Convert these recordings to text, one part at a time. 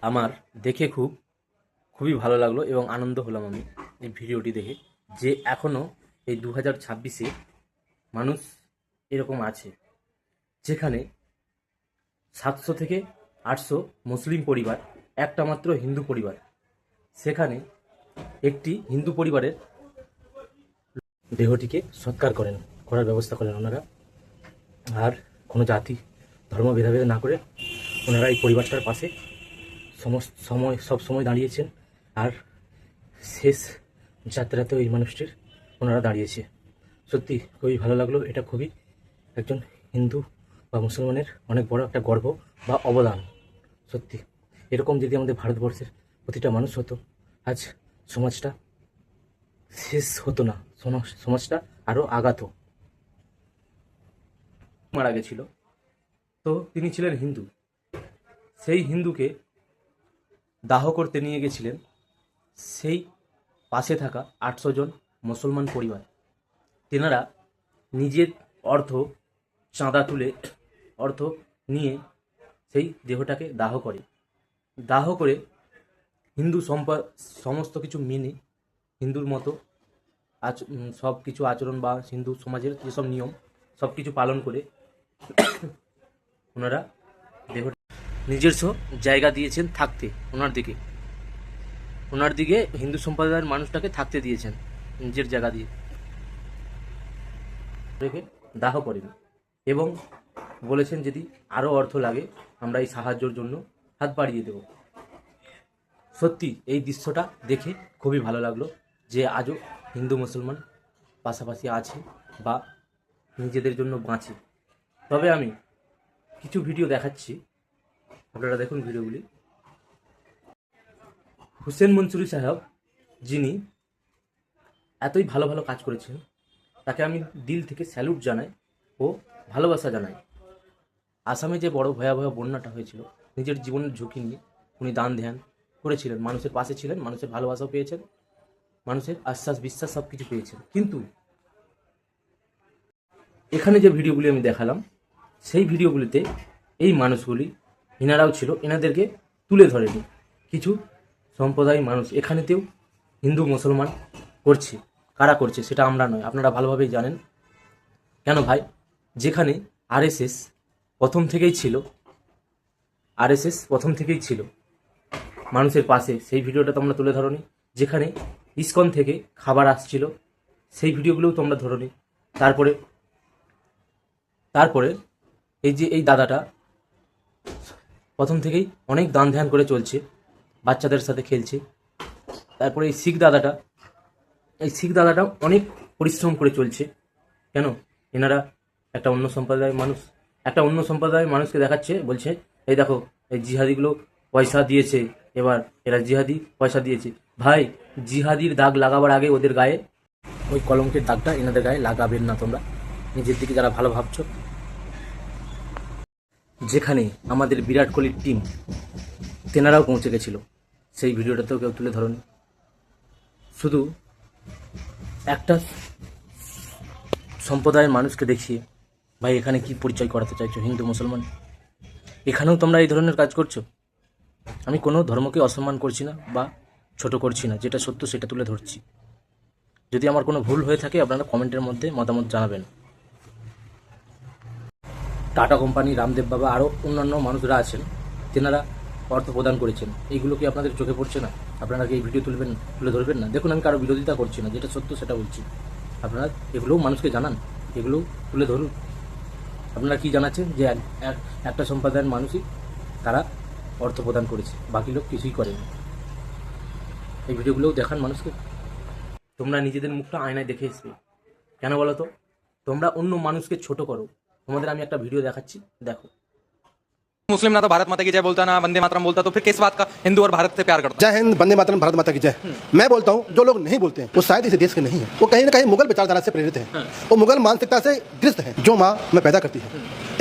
আমার দেখে খুবই ভালো লাগলো এবং আনন্দ হলাম আমি এই ভিডিওটি দেখে, যে এখনও এই 2026-এ মানুষ এরকম আছে, যেখানে 700 থেকে 800 মুসলিম পরিবার, একটা মাত্র হিন্দু পরিবার। সেখানে একটি হিন্দু পরিবারের দেহটিকে সৎকার করার ব্যবস্থা করেন ওনারা। আর কোনো জাতি ধর্ম ভেদাভেদ না করে ওনারা এই পরিবারটার পাশে সব সময় দাঁড়িয়েছেন। আর শেষ যাত্রাতেও এই মানুষটির ওনারা দাঁড়িয়েছে। সত্যি খুবই ভালো লাগলো। এটা খুবই একজন হিন্দু বা মুসলমানের অনেক বড় একটা গর্ব বা অবদান। সত্যি এরকম যদি আমাদের ভারতবর্ষের প্রতিটা মানুষ হতো, আজ সমাজটা শেষ হতো না, সমাজটা আরও আগাতো। মারা গেছিল, তো তিনি ছিলেন হিন্দু। সেই হিন্দুকে দাহ করতে নিয়ে গেছিলেন সেই পাশে থাকা 800 জন মুসলমান পরিবার। তেনারা নিজের চাঁদা তুলে অর্থ নিয়ে সেই দেহটাকে দাহ করে হিন্দু সমস্ত কিছু মেনে, হিন্দুর মতো সব কিছু আচরণ বা হিন্দু সমাজের যেসব নিয়ম সব কিছু পালন করে ওনারা দেহটা নিজস্ব জায়গা দিয়েছেন থাকতে। ওনার দিকে হিন্দু সম্প্রদায়ের মানুষটাকে থাকতে দিয়েছেন নিজের জায়গা দিয়ে, রেখে দাহ করেন এবং বলেছেন যদি আরও অর্থ লাগে আমরা এই সাহায্যের জন্য হাত বাড়িয়ে দেব। সত্যি এই দৃশ্যটা দেখে খুবই ভালো লাগলো, যে আজও হিন্দু মুসলমান পাশাপাশি আছে বা নিজেদের জন্য বাঁচে। তবে আমি কিছু ভিডিও দেখাচ্ছি, আপনারা দেখুন ভিডিওগুলি। হুসেন মনসুরি সাহেব, যিনি এতই ভালো ভালো কাজ করেছেন, তাকে আমি দিল থেকে স্যালুট জানাই ও ভালোবাসা জানাই। আসামে যে বড় ভয়াবহ বন্যাটা হয়েছিল, নিজের জীবনের ঝুঁকি নিয়ে উনি দান ধ্যান করেছিলেন, মানুষের পাশে ছিলেন, মানুষের ভালোবাসাও পেয়েছেন, মানুষের আশ্বাস বিশ্বাস সব কিছু পেয়েছেন। কিন্তু এখানে যে ভিডিওগুলি আমি দেখালাম, সেই ভিডিওগুলিতে এই মানুষগুলি এনারাও ছিল, এনাদেরকে তুলে ধরেনি কিছু সম্প্রদায়ের মানুষ। এখানেতেও হিন্দু মুসলমান করছে, কারা করছে সেটা আমরা নয়, আপনারা ভালোভাবেই জানেন। কেন ভাই, যেখানে আরএসএস প্রথম থেকেই ছিল মানুষের পাশে, সেই ভিডিওটা তোমরা তুলে ধরনি। যেখানে ইসকন থেকে খাবার আসছিল, সেই ভিডিওগুলোও তোমরা ধরনি। তারপরে এই দাদাটা প্রথম থেকেই অনেক দান ধ্যান করে চলছে, বাচ্চাদের সাথে খেলছে। তারপরে এই শিখ দাদাটাও অনেক পরিশ্রম করে চলছে। কেন, এনারা একটা অন্য সম্প্রদায়ের মানুষকে দেখাচ্ছে, বলছে এই দেখো এই জিহাদিগুলো পয়সা দিয়েছে, এবার এরা জিহাদি পয়সা দিয়েছে। ভাই, জিহাদির দাগ লাগাবার আগে ওদের গায়ে ওই কলঙ্কের দাগটা এনাদের গায়ে লাগাবেন না তোমরা, নিজের দিকে যারা ভালো ভাবছো। যেখানে আমাদের বিরাট কোহলির টিম, তেনারাও পৌঁছে গেছিল, সেই ভিডিওটাতেও কেউ তুলে ধরনি। শুধু একটা সম্প্রদায়ের মানুষকে দেখিয়ে ভাই এখানে কি পরিচয় করাতে চাইছো হিন্দু মুসলমান? এখানেও তোমরা এই ধরনের কাজ করছো। আমি কোনো ধর্মকে অসম্মান করছি না বা ছোট করছি না, যেটা সত্য সেটা তুলে ধরছি। যদি আমার কোনো ভুল হয়ে থাকে আপনারা কমেন্টের মধ্যে মতামত জানাবেন। টাটা কোম্পানি, রামদেব বাবা, আরও অন্যান্য মানুষরা আছেন, তেনারা অর্থ প্রদান করেছেন। এইগুলো কি আপনাদের চোখে পড়ছে না? আপনারা কি এই ভিডিও তুলে ধরবেন না? দেখুন, আমি কারো বিরোধিতা করছি না, যেটা সত্য সেটা বলছি। আপনারা এগুলোও মানুষকে জানান, এগুলোও তুলে ধরুন। আপনারা কি জানাচ্ছেন যে একটা সম্প্রদায়ের মানুষই তারা অর্থ প্রদান করেছে, বাকি লোক কিছুই করেনি। এই ভিডিওগুলোও দেখান মানুষকে। তোমরা নিজেদের মুখটা আয়নায় দেখে এসবে কেন বলো তো? তোমরা অন্য মানুষকে ছোট করো। তোমাদের আমি একটা ভিডিও দেখাচ্ছি, দেখো। मुस्लिम ना तो भारत माता की जय बोलता, ना वंदे मातरम बोलता, तो फिर किस बात का हिंदू और भारत से प्यार करता? जय हिंद, वंदे मातरम, भारत माता की जय। मैं बोलता हूँ, जो लोग नहीं बोलते हैं वो शायद इस देश के नहीं है, वो कहीं ना कहीं मुगल विचारधारा से प्रेरित है, वो मुगल मानसिकता से ग्रस्त है। जो माँ हमें पैदा करती है,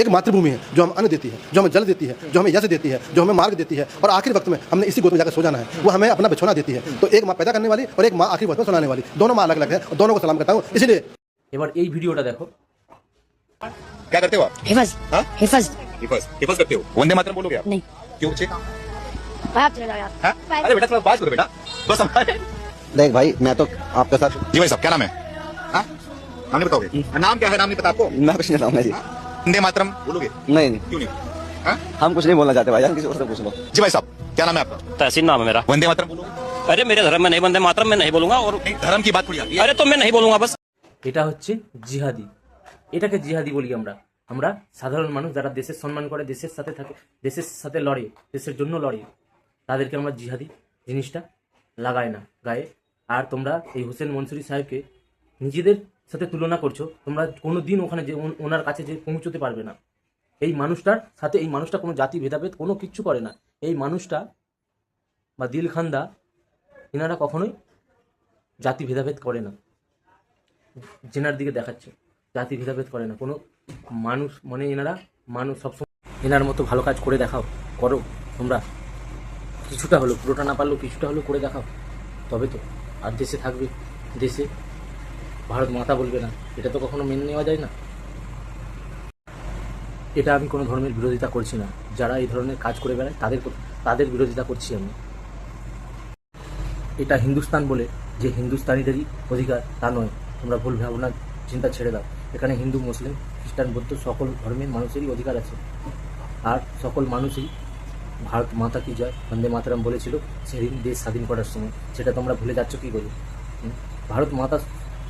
एक मातृभूमि है जो हमें अन्न देती है, जो हमें जल देती है, जो हमें यश देती है, जो हमें मार्ग देती है, और आखिरी वक्त में हमने इसी गोद में जाकर सो जाना है, वो हमें अपना बिछौना देती है। तो एक माँ पैदा करने वाली और एक माँ आखिरी वक्त में सुनाने वाली, दोनों माँ अलग अलग है और दोनों को सलाम करता हूँ। इसलिए এবার এই ভিডিওটা দেখো। क्या करते हो आप? हिफज हाँ? हिफज हिफाज करते हो? वंदे मातरम बोलोगे आप? नहीं। क्यों बच्चे? बाहर चले जाओ यार हाँ? अरे बेटा थोड़ा बात करो बेटा बस हमारे देख भाई मैं तो आपके साथ जी भाई साहब क्या नाम है हाँ? नाम नहीं बताओगे नाम क्या है नाम नहीं पता आपको मैं कुछ नहीं बताऊंगा जी वंदे मातरम बोलोगे नहीं नहीं क्यों नहीं हाँ? हम कुछ नहीं बोलना चाहते भाई, किसी और से पूछ लो। जी भाई साहब क्या नाम है आपका तहसीन नाम है मेरा। वंदे मातरम बोलोगे अरे मेरे धर्म में नहीं, वंदे मातरम में नहीं बोलूंगा। और नहीं धर्म की बात थोड़ी आती है अरे तो मैं नहीं बोलूंगा बस। এটা হচ্ছে জিহাদি। এটাকে জিহাদি বলি আমরা। আমরা সাধারণ মানুষ যারা দেশের সম্মান করে, দেশের সাথে থাকে, দেশের সাথে লড়ে, দেশের জন্য লড়ে, তাদেরকে আমরা জিহাদি জিনিসটা লাগাই না গায়ে। আর তোমরা এই হোসেন মনসুরি সাহেবকে নিজেদের সাথে তুলনা করছো, তোমরা কোনো দিন ওখানে যে ওনার কাছে যে পৌঁছতে পারবে না। এই মানুষটার সাথে এই মানুষটা কোনো জাতি ভেদাভেদ কোনো কিচ্ছু করে না। এই মানুষটা বা দিল খান্দা এনারা কখনোই জাতি ভেদাভেদ করে না, জেনার দিকে দেখাচ্ছে জাতি ভেদাভেদ করে না কোনো মানুষ, মানে এনারা মানুষ সবসময় এনার মতো ভালো কাজ করে দেখাও, করো তোমরা কিছুটা হলো, পুরোটা না পারলেও কিছুটা হলো করে দেখাও, তবে তো আর দেশে থাকবে, দেশে ভারত মাতা বলবে না, এটা তো কখনো মেনে নেওয়া যায় না। এটা আমি কোনো ধর্মের বিরোধিতা করছি না, যারা এই ধরনের কাজ করে বেড়ায় তাদের বিরোধিতা করছি আমি। এটা হিন্দুস্তান বলে যে হিন্দুস্তানিদেরই অধিকার তা নয়, তোমরা ভুল ভাবনা চিন্তা ছেড়ে দাও। এখানে হিন্দু মুসলিম খ্রিস্টান বৌদ্ধ সকল ধর্মের মানুষেরই অধিকার আছে, আর সকল মানুষই ভারত মাতা কি জয় বন্দে মাতরম বলেছিল সেদিন দেশ স্বাধীন করার সময়, সেটা তোমরা ভুলে যাচ্ছ কী করে? ভারত মাতা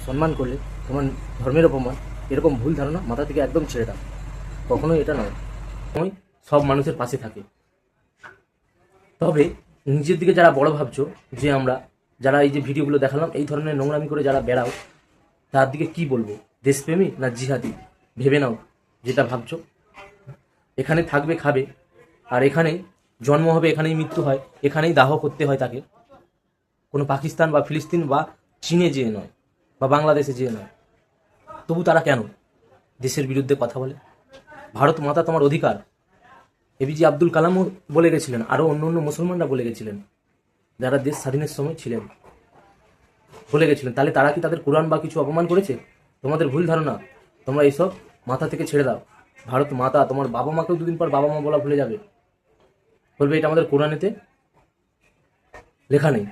সম্মান করলে তোমার ধর্মের অপমান, এরকম ভুল ধারণা মাথা থেকে একদম ছেড়ে দাও, কখনোই এটা নয়। সময় সব মানুষের পাশে থাকে, তবে নিজের দিকে যারা বড় ভাবছো, যে আমরা যারা এই যে ভিডিওগুলো দেখালাম এই ধরনের নোংরামি করে যারা বেড়াও, তার দিকে কি বলবো, দেশপ্রেমী না জিহাদি? ভেবে নাও যেটা ভাবছো। এখানে থাকবে, খাবে, আর এখানেই জন্ম হবে, এখানেই মৃত্যু হয়, এখানেই দাহ করতে হয় তাকে, কোনো পাকিস্তান বা ফিলিস্তিন বা চীনে যেয়ে নয়, বা বাংলাদেশে যেয়ে নয়। তবু তারা কেন দেশের বিরুদ্ধে কথা বলে? ভারত মাতা তোমার অধিকার, এপিজে আব্দুল কালামও বলে গেছিলেন, আরও অন্য অন্য মুসলমানরা বলে গেছিলেন, যারা দেশ স্বাধীনের সময় ছিলেন বলে গেছিলেন। তাহলে তারা কি তাদের কোরআন বা কিছু অপমান করেছে? তোমাদের ভুল ধারণা, তোমরা এইসব মাথা থেকে ছেড়ে দাও। ভারত মাতা, তোমার বাবা মাকেও দুদিন পর বাবা মা বলা ভুলে যাবে, বলবে এটা আমাদের কোরআনেতে লেখা নেই।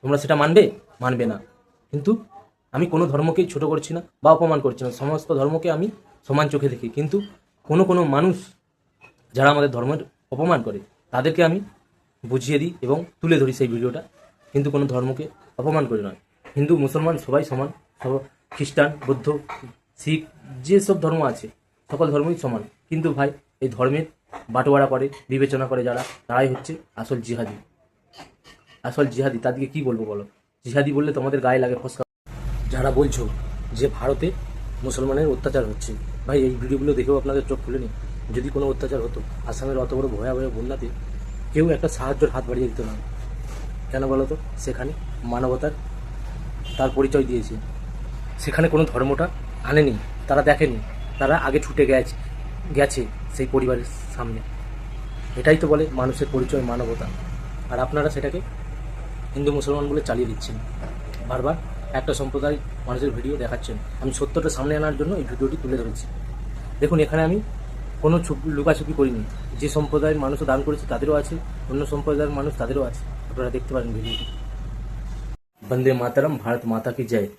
তোমরা সেটা মানবে না। কিন্তু আমি কোনো ধর্মকেই ছোট করছি না বা অপমান করছি না, সমস্ত ধর্মকে আমি সমান চোখে দেখি। কিন্তু কোনো মানুষ যারা আমাদের ধর্মের অপমান করে তাদেরকে আমি বুঝিয়ে দিই এবং তুলে ধরি সেই ভিডিওটা, কিন্তু কোনো ধর্মকে অপমান করে নয়। হিন্দু মুসলমান সবাই সমান, সব খ্রিস্টান বৌদ্ধ শিখ যেসব ধর্ম আছে সকল ধর্মই সমান। কিন্তু ভাই এই ধর্মের বাটোয়ারা করে, বিবেচনা করে যারা, তারাই হচ্ছে আসল জিহাদি। আসল জিহাদি তাদেরকে কি বলবো বলো? জিহাদি বললে তোমাদের গায়ে লাগে ফসকা। যারা বলছো যে ভারতে মুসলমানের অত্যাচার হচ্ছে, ভাই এই ভিডিওগুলো দেখেও আপনাদের চোখ খুলেনি? যদি কোনো অত্যাচার হতো, আসামের অত বড় ভয়াবহ বন্যাতে কেউ একটা সাহায্যের হাত বাড়িয়ে দিত না, কেন বলো তো? সেখানে মানবতার তার পরিচয় দিয়েছে, সেখানে কোনো ধর্মটা আনেনি, তারা দেখেনি, তারা আগে ছুটে গেছে সেই পরিবারের সামনে। এটাই তো বলে মানুষের পরিচয়, মানবতা। আর আপনারা সেটাকে হিন্দু মুসলমান বলে চালিয়ে দিচ্ছেন, বারবার একটা সম্প্রদায় মানুষের ভিডিও দেখাচ্ছেন। আমি সত্যটা সামনে আনার জন্য এই ভিডিওটি তুলে ধরেছি। দেখুন, এখানে আমি কোনো লুকাছুপি করিনি, যে সম্প্রদায়ের মানুষও দান করেছে তাদেরও আছে, অন্য সম্প্রদায়ের মানুষ তাদেরও আছে, আপনারা দেখতে পারেন ভিডিওটি। বন্দে মাতরম, ভারত মাতা কি জয়।